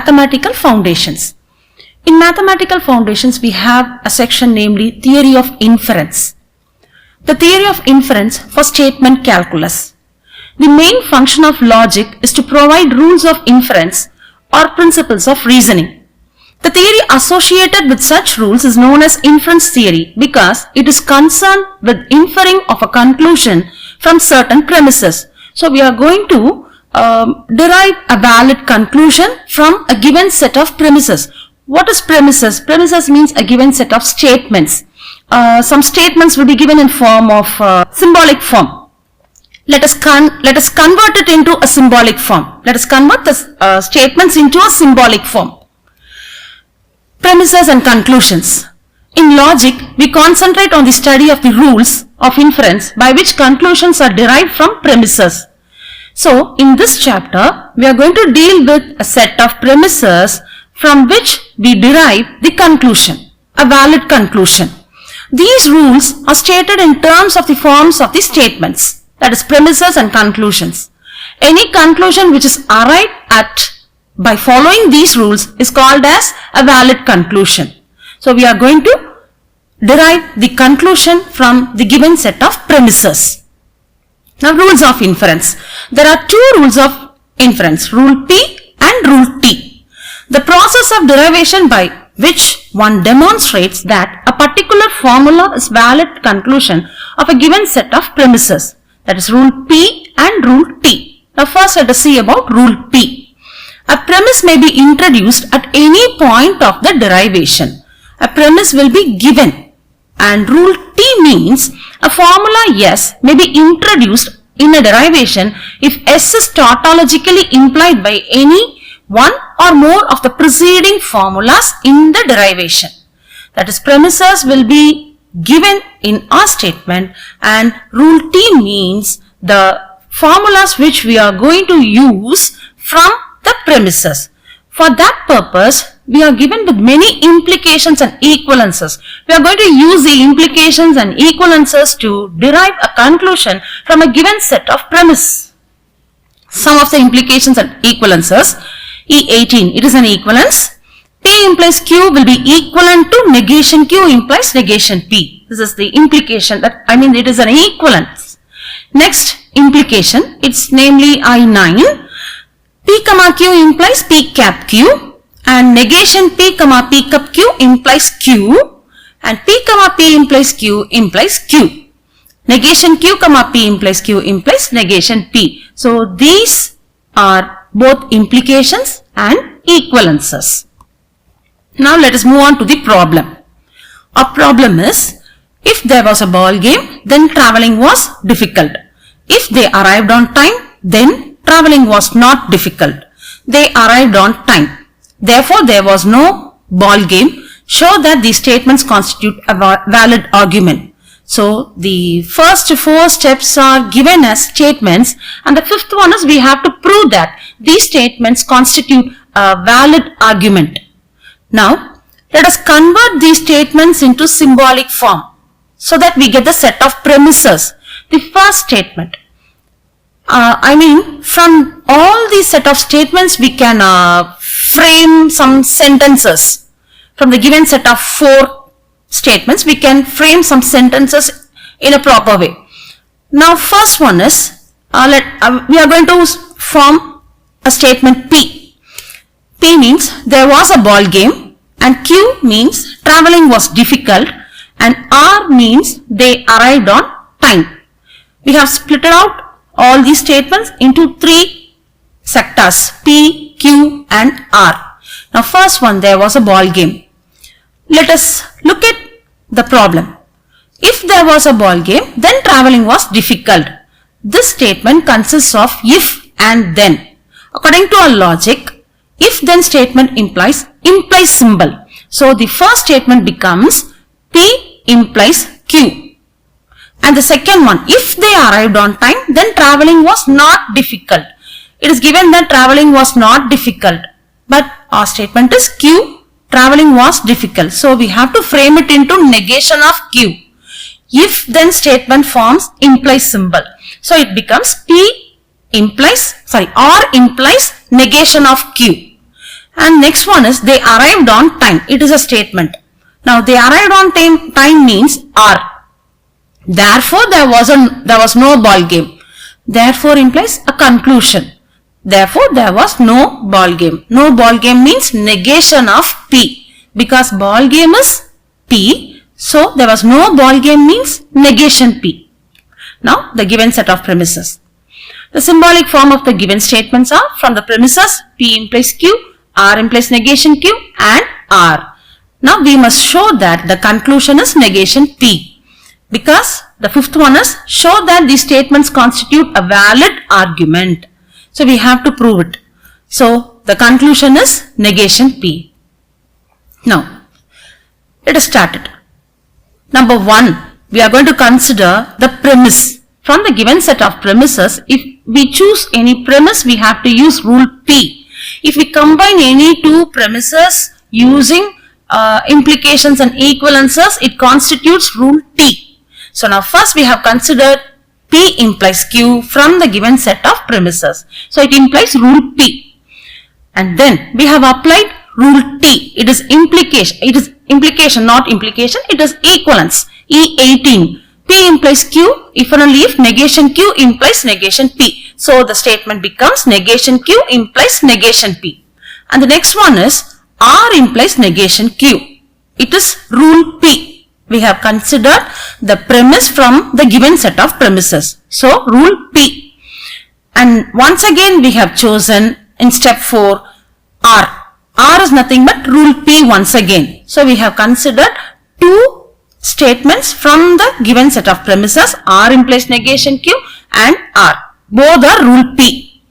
mathematical foundations. In mathematical foundations, we have a section namely theory of inference. The theory of inference for statement calculus. The main function of logic is to provide rules of inference or principles of reasoning. The theory associated with such rules is known as inference theory because it is concerned with inferring of a conclusion from certain premises. So we are going to derive a valid conclusion from a given set of premises. What is premises? Premises means a given set of statements. Some statements will be given in form of symbolic form. Let us convert it into a symbolic form. Let us convert the statements into a symbolic form. Premises and conclusions. In logic, we concentrate on the study of the rules of inference by which conclusions are derived from premises. So, in this chapter, we are going to deal with a set of premises from which we derive the conclusion, a valid conclusion. These rules are stated in terms of the forms of the statements, that is premises and conclusions. Any conclusion which is arrived at by following these rules is called as a valid conclusion. So, we are going to derive the conclusion from the given set of premises. Now, rules of inference. There are two rules of inference, rule P and rule T. The process of derivation by which one demonstrates that a particular formula is valid conclusion of a given set of premises. That is rule P and rule T. Now, first let us see about rule P. A premise may be introduced at any point of the derivation. A premise will be given, and rule T means a formula S may be introduced in a derivation if S is tautologically implied by any one or more of the preceding formulas in the derivation. That is, premises will be given in our statement, and rule T means the formulas which we are going to use from the premises. For that purpose, we are given with many implications and equivalences. We are going to use the implications and equivalences to derive a conclusion from a given set of premises. Some of the implications and equivalences. E18, it is an equivalence. P implies Q will be equivalent to negation Q implies negation P. This is the implication that, it is an equivalence. Next implication, it's namely I9. P comma Q implies P cap Q, and negation P comma P cap Q implies Q, and P comma P implies Q implies Q. Negation Q comma P implies Q implies negation P. So these are both implications and equivalences. Now let us move on to the problem. Our problem is, if there was a ball game, then traveling was difficult. If they arrived on time, then traveling was not difficult. They arrived on time. Therefore, there was no ball game. Show that these statements constitute a valid argument. So, the first four steps are given as statements, and the fifth one is we have to prove that these statements constitute a valid argument. Now, let us convert these statements into symbolic form so that we get the set of premises. The first statement. From all these set of statements, we can frame some sentences. From the given set of four statements, we can frame some sentences in a proper way. Now, first one is, we are going to form a statement P. P means there was a ball game, and Q means traveling was difficult, and R means they arrived on time. We have split out all these statements into three sectors, P, Q and R. Now, first one, there was a ball game. Let us look at the problem. If there was a ball game, then traveling was difficult. This statement consists of if and then. According to our logic, if then statement implies symbol. So, the first statement becomes P implies Q. And the second one, if they arrived on time, then traveling was not difficult. It is given that traveling was not difficult, but our statement is Q, traveling was difficult. So, we have to frame it into negation of Q. If then statement forms implies symbol. So, it becomes R implies negation of Q. And next one is they arrived on time. It is a statement. Now they arrived on time means are. Therefore there was no ball game. Therefore implies a conclusion. Therefore there was no ball game. No ball game means negation of P. Because ball game is P. So there was no ball game means negation P. Now the given set of premises. The symbolic form of the given statements are from the premises P implies Q, R implies negation Q and R. Now we must show that the conclusion is negation P. Because the fifth one is show that these statements constitute a valid argument. So we have to prove it. So the conclusion is negation P. Now let us start it. Number 1, we are going to consider the premise. From the given set of premises, if we choose any premise, we have to use rule P. If we combine any two premises using implications and equivalences, it constitutes rule T. So now first we have considered P implies Q from the given set of premises. So it implies rule P. And then we have applied rule T. It is implication. It is implication, not implication. It is equivalence. E18. P implies Q if and only if negation Q implies negation P. So the statement becomes negation Q implies negation P. And the next one is R implies negation Q. It is rule P. We have considered the premise from the given set of premises. So rule P. And once again we have chosen in step 4 R. R is nothing but rule P once again. So we have considered two statements from the given set of premises. R implies negation Q and R. Both are rule P.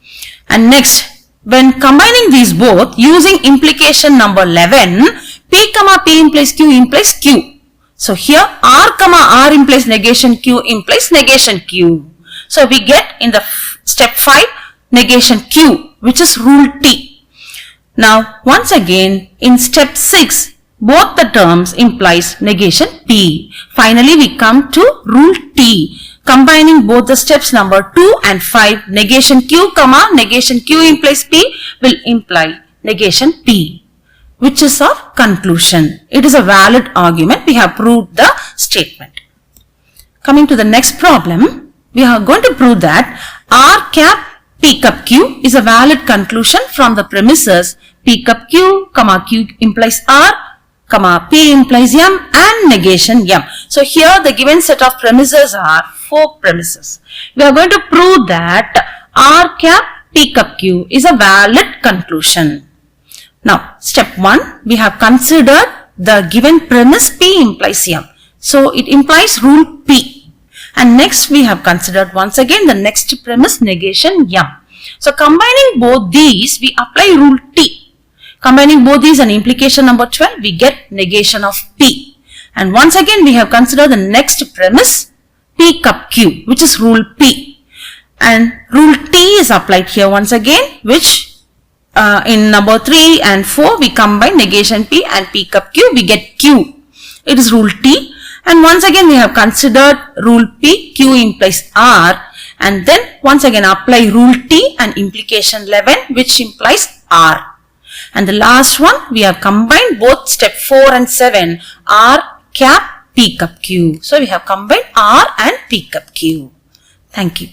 And next, when combining these both using implication number 11, P comma P implies Q implies Q. So here R comma R implies negation Q implies negation Q. So we get in the step 5 negation Q, which is rule T. Now once again in step 6, both the terms implies negation P. Finally we come to rule T. Combining both the steps number 2 and 5, negation Q comma negation Q implies P will imply negation P, which is our conclusion. It is a valid argument. We have proved the statement. Coming to the next problem, we are going to prove that R cap P cup Q is a valid conclusion from the premises P cup Q comma Q implies R comma P implies M and negation M. So here the given set of premises are 4 premises. We are going to prove that R cap P cup Q is a valid conclusion. Now step 1, we have considered the given premise P implies M. So it implies rule P. And next we have considered once again the next premise negation M. So combining both these, we apply rule T. Combining both these and implication number 12, we get negation of P. And once again we have considered the next premise P cup Q, which is rule P. And rule T is applied here once again, which in number 3 and 4 we combine negation P and P cup Q, we get Q. It is rule T. And once again we have considered rule P, Q implies R. And then once again apply rule T and implication 11, which implies R. And the last one, we have combined both step 4 and 7, R cap P cup Q. So we have combined R and P cup Q. Thank you.